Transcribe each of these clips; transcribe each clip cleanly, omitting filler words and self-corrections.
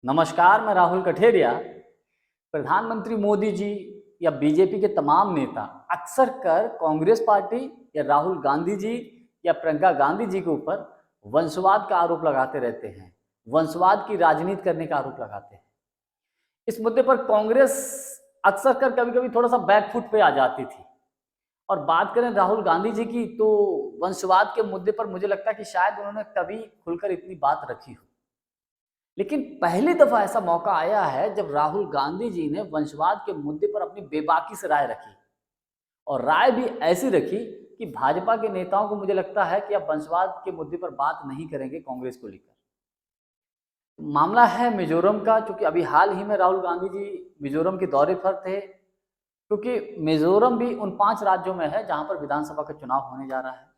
नमस्कार, मैं राहुल कठेरिया। प्रधानमंत्री मोदी जी या बीजेपी के तमाम नेता अक्सर कर कांग्रेस पार्टी या राहुल गांधी जी या प्रियंका गांधी जी के ऊपर वंशवाद का आरोप लगाते रहते हैं, वंशवाद की राजनीति करने का आरोप लगाते हैं। इस मुद्दे पर कांग्रेस अक्सर कर कभी कभी थोड़ा सा बैकफुट पे आ जाती थी। और बात करें राहुल गांधी जी की, तो वंशवाद के मुद्दे पर मुझे लगता है कि शायद उन्होंने कभी खुलकर इतनी बात रखी हो। लेकिन पहली दफा ऐसा मौका आया है जब राहुल गांधी जी ने वंशवाद के मुद्दे पर अपनी बेबाकी से राय रखी, और राय भी ऐसी रखी कि भाजपा के नेताओं को मुझे लगता है कि अब वंशवाद के मुद्दे पर बात नहीं करेंगे कांग्रेस को लेकर। मामला है मिजोरम का, क्योंकि अभी हाल ही में राहुल गांधी जी मिजोरम के दौरे पर थे, क्योंकि मिजोरम भी उन 5 राज्यों में है जहां पर विधानसभा का चुनाव होने जा रहा है।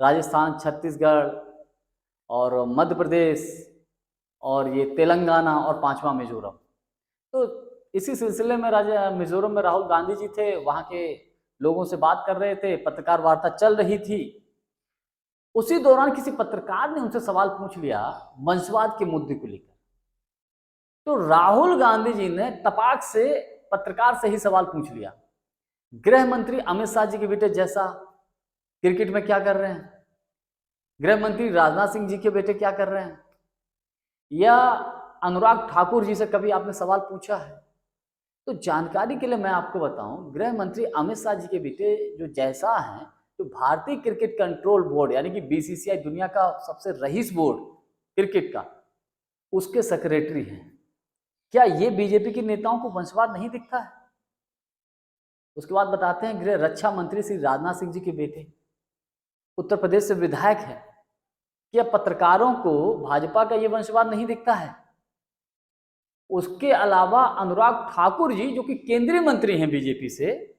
राजस्थान, छत्तीसगढ़ और मध्य प्रदेश और ये तेलंगाना और 5वां मिजोरम। तो इसी सिलसिले में मिजोरम में राहुल गांधी जी थे, वहाँ के लोगों से बात कर रहे थे, पत्रकार वार्ता चल रही थी। उसी दौरान किसी पत्रकार ने उनसे सवाल पूछ लिया वंशवाद के मुद्दे को लेकर। तो राहुल गांधी जी ने तपाक से पत्रकार से ही सवाल पूछ लिया, गृह मंत्री अमित शाह जी के बेटे जैसा क्रिकेट में क्या कर रहे हैं, गृह मंत्री राजनाथ सिंह जी के बेटे क्या कर रहे हैं, या अनुराग ठाकुर जी से कभी आपने सवाल पूछा है? तो जानकारी के लिए मैं आपको बताऊं, गृह मंत्री अमित शाह जी के बेटे जो जैसा हैं, जो भारतीय क्रिकेट कंट्रोल बोर्ड यानी कि बीसीसीआई, दुनिया का सबसे रईस बोर्ड क्रिकेट का, उसके सेक्रेटरी हैं। क्या ये बीजेपी के नेताओं को वंशवाद नहीं दिखता है? उसके बाद बताते हैं गृह रक्षा मंत्री श्री राजनाथ सिंह जी के बेटे उत्तर प्रदेश से विधायक हैं। क्या पत्रकारों को भाजपा का ये वंशवाद नहीं दिखता है? उसके अलावा अनुराग ठाकुर जी, जो कि केंद्रीय मंत्री हैं बीजेपी से,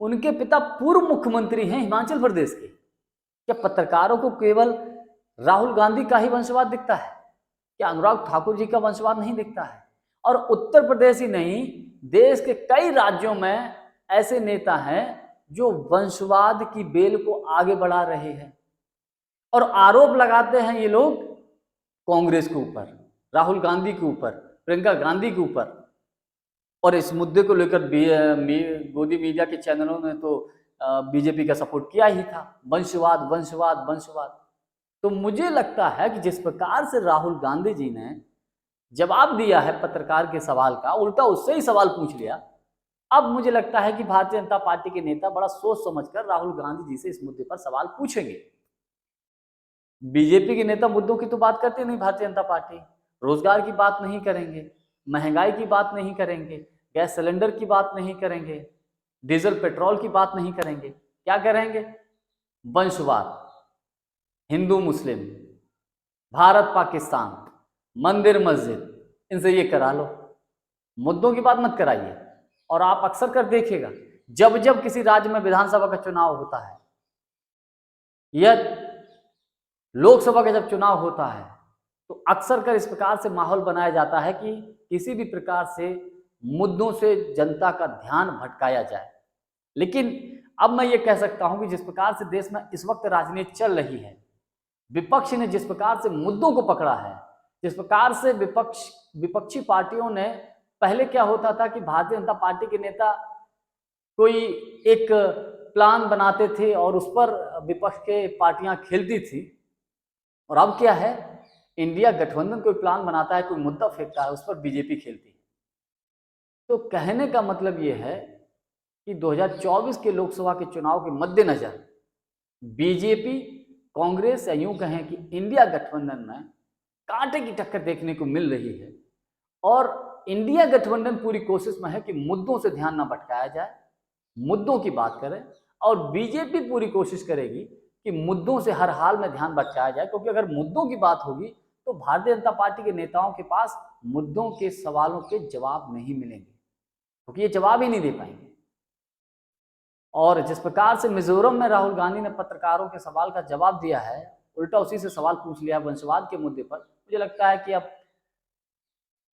उनके पिता पूर्व मुख्यमंत्री हैं हिमाचल प्रदेश के। क्या पत्रकारों को केवल राहुल गांधी का ही वंशवाद दिखता है? क्या अनुराग ठाकुर जी का वंशवाद नहीं दिखता है? और उत्तर प्रदेश ही नहीं, देश के कई राज्यों में ऐसे नेता हैं जो वंशवाद की बेल को आगे बढ़ा रहे हैं, और आरोप लगाते हैं ये लोग कांग्रेस के ऊपर, राहुल गांधी के ऊपर, प्रियंका गांधी के ऊपर। और इस मुद्दे को लेकर गोदी मीडिया के चैनलों ने तो बीजेपी का सपोर्ट किया ही था, वंशवाद वंशवाद वंशवाद। तो मुझे लगता है कि जिस प्रकार से राहुल गांधी जी ने जवाब दिया है पत्रकार के सवाल का, उल्टा उससे ही सवाल पूछ लिया, अब मुझे लगता है कि भारतीय जनता पार्टी के नेता बड़ा सोच समझकर राहुल गांधी जी से इस मुद्दे पर सवाल पूछेंगे। बीजेपी के नेता मुद्दों की तो बात करते नहीं, भारतीय जनता पार्टी रोजगार की बात नहीं करेंगे, महंगाई की बात नहीं करेंगे, गैस सिलेंडर की बात नहीं करेंगे, डीजल पेट्रोल की बात नहीं करेंगे। क्या करेंगे? वंशवाद, हिंदू मुस्लिम, भारत पाकिस्तान, मंदिर मस्जिद, इनसे ये करा लो, मुद्दों की बात मत कराइए। और आप अक्सर कर देखिएगा, जब जब किसी राज्य में विधानसभा का चुनाव होता है या लोकसभा का जब चुनाव होता है, तो अक्सर कर इस प्रकार से माहौल बनाया जाता है कि किसी भी प्रकार से मुद्दों से जनता का ध्यान भटकाया जाए। लेकिन अब मैं ये कह सकता हूं कि जिस प्रकार से देश में इस वक्त राजनीति चल रही है, विपक्ष ने जिस प्रकार से मुद्दों को पकड़ा है, जिस प्रकार से विपक्षी पार्टियों ने, पहले क्या होता था कि भारतीय जनता पार्टी के नेता कोई एक प्लान बनाते थे और उस पर विपक्ष के पार्टियां खेलती थी, और अब क्या है, इंडिया गठबंधन कोई प्लान बनाता है, कोई मुद्दा फेंकता है, उस पर बीजेपी खेलती है। तो कहने का मतलब ये है कि 2024 के लोकसभा के चुनाव के मद्देनजर बीजेपी, कांग्रेस, या यूं कहें कि इंडिया गठबंधन में कांटे की टक्कर देखने को मिल रही है। और इंडिया गठबंधन पूरी कोशिश में है कि मुद्दों से ध्यान न भटकाया जाए, मुद्दों की बात करें, और बीजेपी पूरी कोशिश करेगी कि मुद्दों से हर हाल में ध्यान भटकाया जाए, क्योंकि अगर मुद्दों की बात होगी तो भारतीय जनता पार्टी के नेताओं के पास मुद्दों के सवालों के जवाब नहीं मिलेंगे, क्योंकि ये जवाब ही नहीं दे पाएंगे। और जिस प्रकार से मिजोरम में राहुल गांधी ने पत्रकारों के सवाल का जवाब दिया है, उल्टा उसी से सवाल पूछ लिया वंशवाद के मुद्दे पर, मुझे लगता है कि अब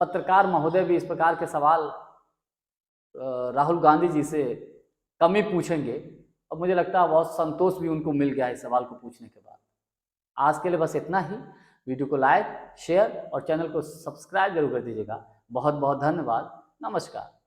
पत्रकार महोदय भी इस प्रकार के सवाल राहुल गांधी जी से कम ही पूछेंगे, और मुझे लगता है बहुत संतोष भी उनको मिल गया इस सवाल को पूछने के बाद। आज के लिए बस इतना ही। वीडियो को लाइक, शेयर और चैनल को सब्सक्राइब जरूर कर दीजिएगा। बहुत बहुत धन्यवाद। नमस्कार।